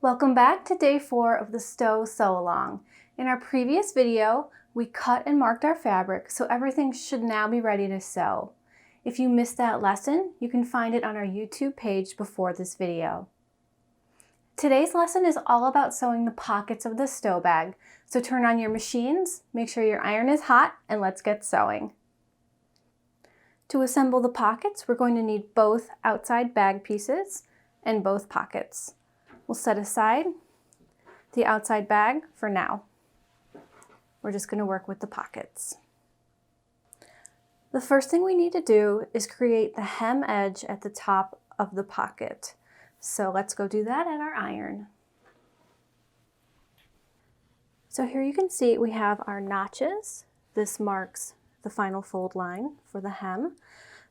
Welcome back to day 4 of the Stowe Sew Along. In our previous video, we cut and marked our fabric, so everything should now be ready to sew. If you missed that lesson, you can find it on our YouTube page before this video. Today's lesson is all about sewing the pockets of the Stowe bag, so turn on your machines, make sure your iron is hot, and let's get sewing. To assemble the pockets, we're going to need both outside bag pieces and both pockets. We'll set aside the outside bag for now. We're just going to work with the pockets. The first thing we need to do is create the hem edge at the top of the pocket. So let's go do that at our iron. So here you can see we have our notches. This marks the final fold line for the hem.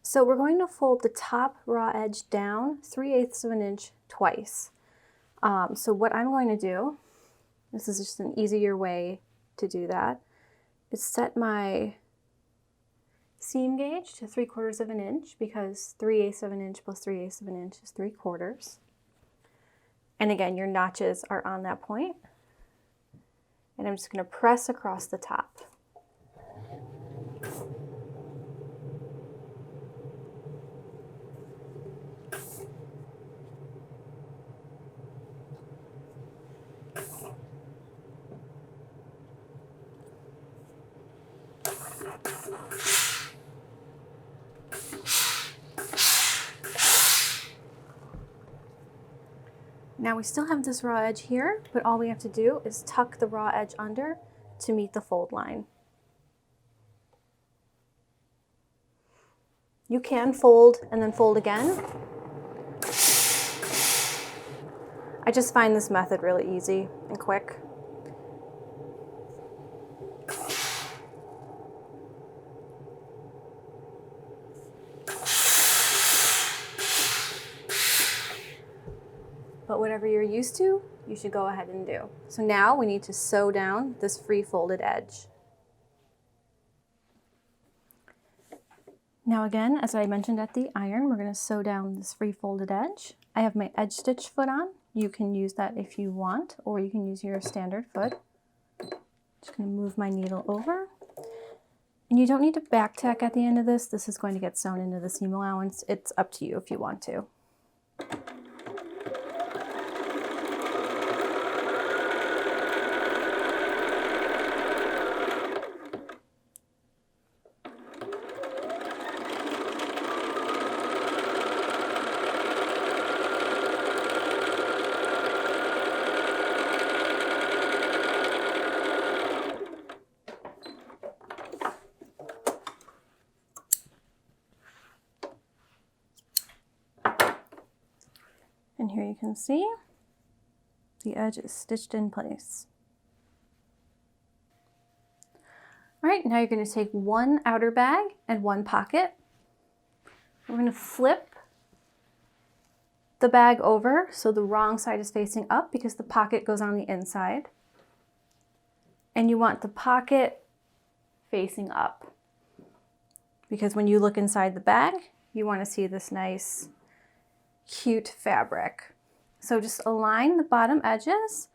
So we're going to fold the top raw edge down 3/8 of an inch twice. So what I'm going to do, this is just an easier way to do that, is set my seam gauge to 3/4 of an inch because 3/8 of an inch plus 3/8 of an inch is 3/4. And again, your notches are on that point. And I'm just going to press across the top. Now we still have this raw edge here, but all we have to do is tuck the raw edge under to meet the fold line. You can fold and then fold again. I just find this method really easy and quick. But whatever you're used to, you should go ahead and do. So now we need to sew down this free folded edge. Now again, as I mentioned at the iron, we're going to sew down this free folded edge. I have my edge stitch foot on. You can use that if you want, or you can use your standard foot. Just going to move my needle over. And you don't need to back tack at the end of this. This is going to get sewn into the seam allowance. It's up to you if you want to. And here you can see the edge is stitched in place. All right, now you're going to take one outer bag and one pocket. We're going to flip the bag over so the wrong side is facing up because the pocket goes on the inside. And you want the pocket facing up because when you look inside the bag, you want to see this nice cute fabric. So just align the bottom edges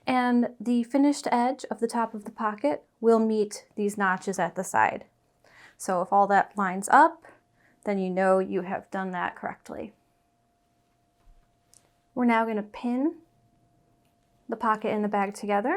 and the finished edge of the top of the pocket will meet these notches at the side. So if all that lines up, then you know you have done that correctly. We're now going to pin the pocket and the bag together.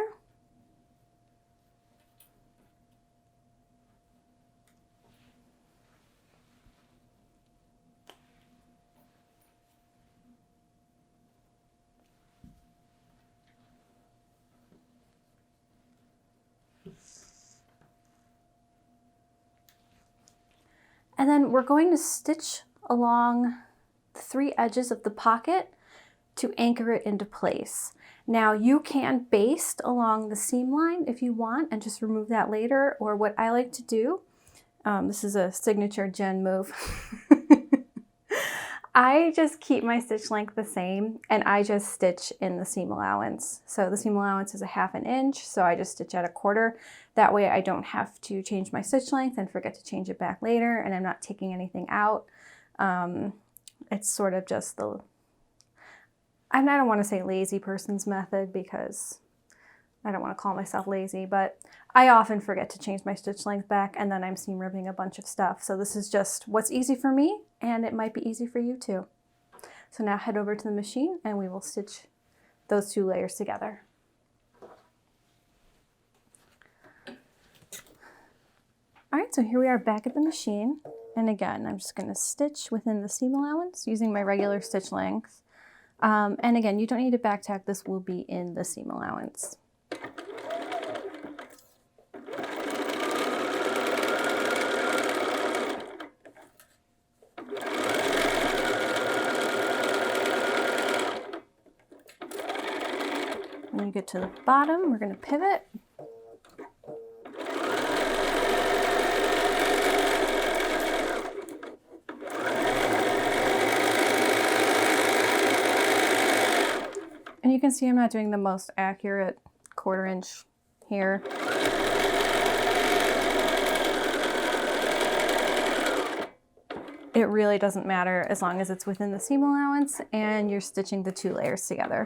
And then we're going to stitch along the 3 edges of the pocket to anchor it into place. Now you can baste along the seam line if you want and just remove that later, or what I like to do, this is a signature Jen move, I just keep my stitch length the same and I just stitch in the seam allowance. So the seam allowance is 1/2 inch, so I just stitch at 1/4. That way I don't have to change my stitch length and forget to change it back later, and I'm not taking anything out. It's sort of just the I don't want to say lazy person's method because I don't want to call myself lazy, but I often forget to change my stitch length back and then I'm seam ribbing a bunch of stuff. So this is just what's easy for me, and it might be easy for you too. So now head over to the machine and we will stitch those 2 layers together. All right, so here we are back at the machine. And again, I'm just going to stitch within the seam allowance using my regular stitch length. And again, you don't need to back tack. This will be in the seam allowance. When you get to the bottom, we're going to pivot. And you can see I'm not doing the most accurate 1/4 inch here. It really doesn't matter as long as it's within the seam allowance and you're stitching the 2 layers together.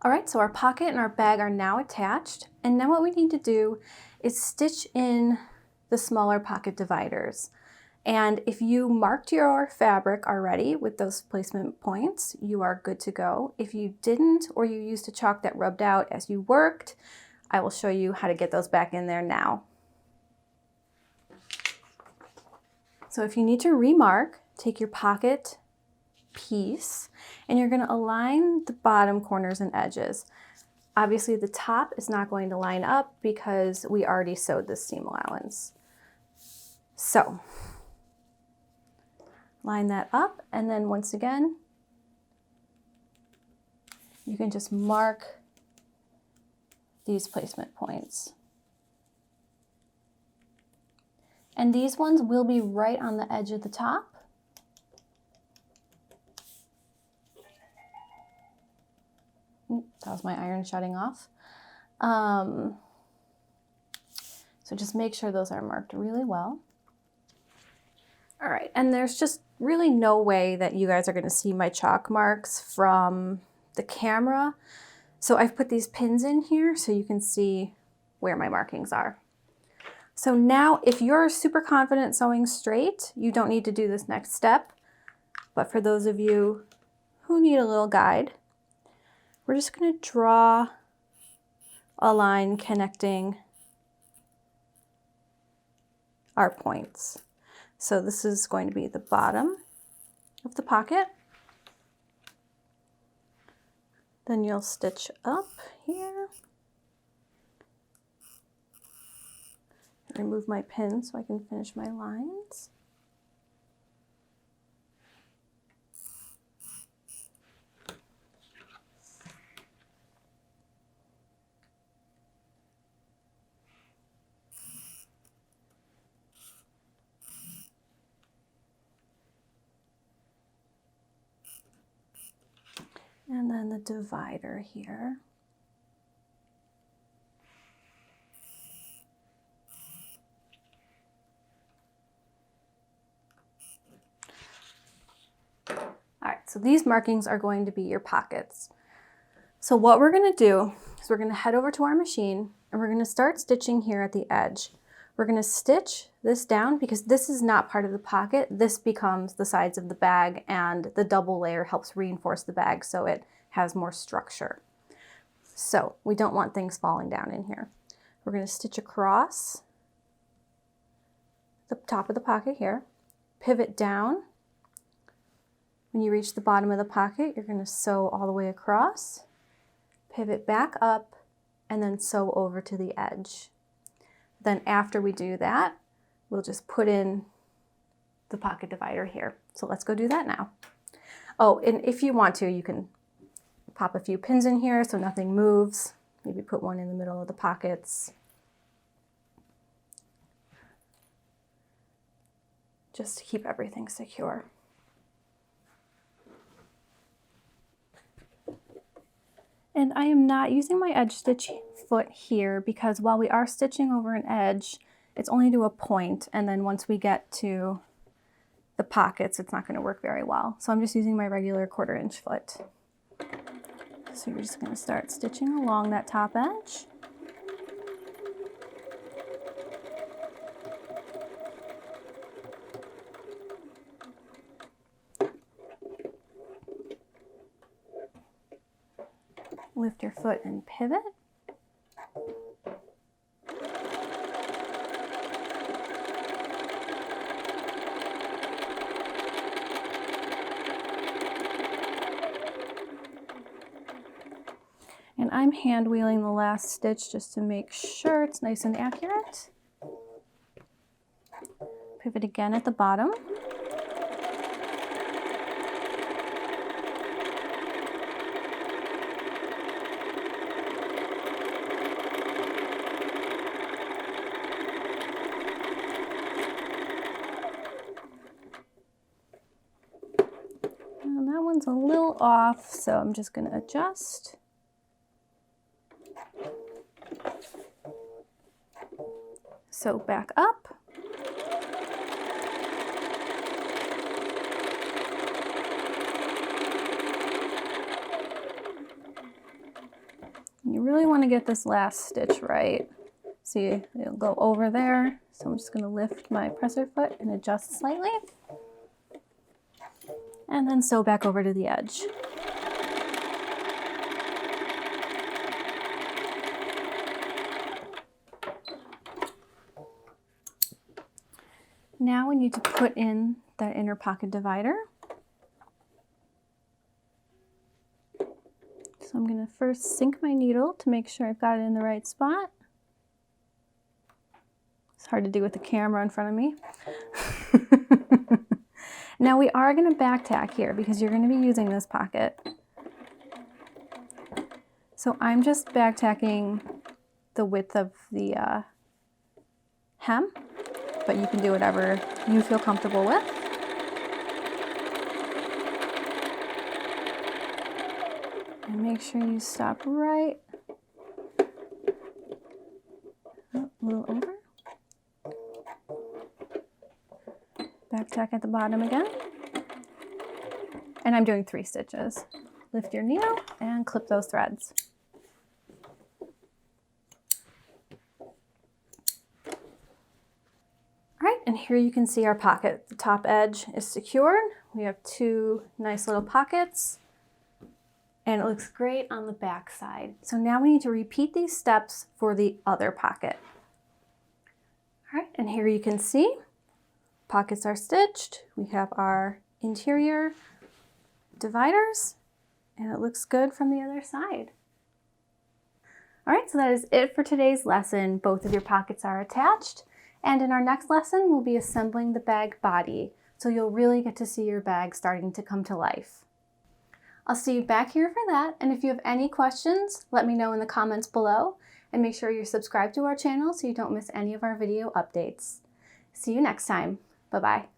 All right, so our pocket and our bag are now attached. And now what we need to do is stitch in the smaller pocket dividers. And if you marked your fabric already with those placement points, you are good to go. If you didn't, or you used a chalk that rubbed out as you worked, I will show you how to get those back in there now. So if you need to remark, take your pocket piece and you're going to align the bottom corners and edges. Obviously the top is not going to line up because we already sewed this seam allowance. So line that up, and then once again you can just mark these placement points. And these ones will be right on the edge of the top. That was my iron shutting off. So just make sure those are marked really well. All right, and there's just really no way that you guys are gonna see my chalk marks from the camera. So I've put these pins in here so you can see where my markings are. So now if you're super confident sewing straight, you don't need to do this next step. But for those of you who need a little guide, we're just going to draw a line connecting our points. So this is going to be the bottom of the pocket. Then you'll stitch up here. Remove my pin so I can finish my lines. And then the divider here. All right, so these markings are going to be your pockets. So what we're going to do is we're going to head over to our machine and we're going to start stitching here at the edge. We're going to stitch this down because this is not part of the pocket. This becomes the sides of the bag, and the double layer helps reinforce the bag so it has more structure. So we don't want things falling down in here. We're going to stitch across the top of the pocket here, pivot down. When you reach the bottom of the pocket, you're going to sew all the way across, pivot back up, and then sew over to the edge. Then after we do that, we'll just put in the pocket divider here. So let's go do that now. Oh, and if you want to, you can pop a few pins in here so nothing moves. Maybe put one in the middle of the pockets. Just to keep everything secure. And I am not using my edge stitch foot here because while we are stitching over an edge, it's only to a point, and then once we get to the pockets, it's not going to work very well. So I'm just using my regular 1/4 inch foot. So you're just going to start stitching along that top edge. Lift your foot and pivot. And I'm hand wheeling the last stitch just to make sure it's nice and accurate. Pivot again at the bottom. And that one's a little off, so I'm just going to adjust. Sew back up. You really want to get this last stitch right. See, it'll go over there. So I'm just going to lift my presser foot and adjust slightly. And then sew back over to the edge. Now we need to put in that inner pocket divider. So I'm going to first sink my needle to make sure I've got it in the right spot. It's hard to do with the camera in front of me. Now we are going to back tack here because you're going to be using this pocket. So I'm just back tacking the width of the hem, but you can do whatever you feel comfortable with. And make sure you stop right a little over. Back tack at the bottom again. And I'm doing 3 stitches. Lift your needle and clip those threads. Alright, and here you can see our pocket. The top edge is secured. We have 2 nice little pockets. And it looks great on the back side. So now we need to repeat these steps for the other pocket. Alright, and here you can see pockets are stitched. We have our interior dividers, and it looks good from the other side. Alright, so that is it for today's lesson. Both of your pockets are attached, and in our next lesson we'll be assembling the bag body, so you'll really get to see your bag starting to come to life. I'll see you back here for that, and if you have any questions, let me know in the comments below, and make sure you're subscribed to our channel so you don't miss any of our video updates. See you next time. Bye-bye.